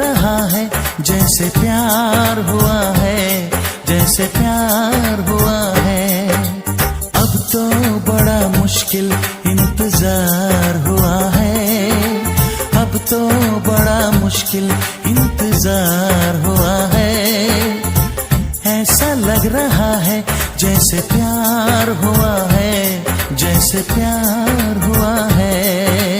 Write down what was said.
रहा है जैसे प्यार हुआ है, जैसे प्यार हुआ है। अब तो बड़ा मुश्किल इंतजार हुआ है, अब तो बड़ा मुश्किल इंतजार हुआ है। ऐसा लग रहा है जैसे प्यार हुआ है, जैसे प्यार हुआ है।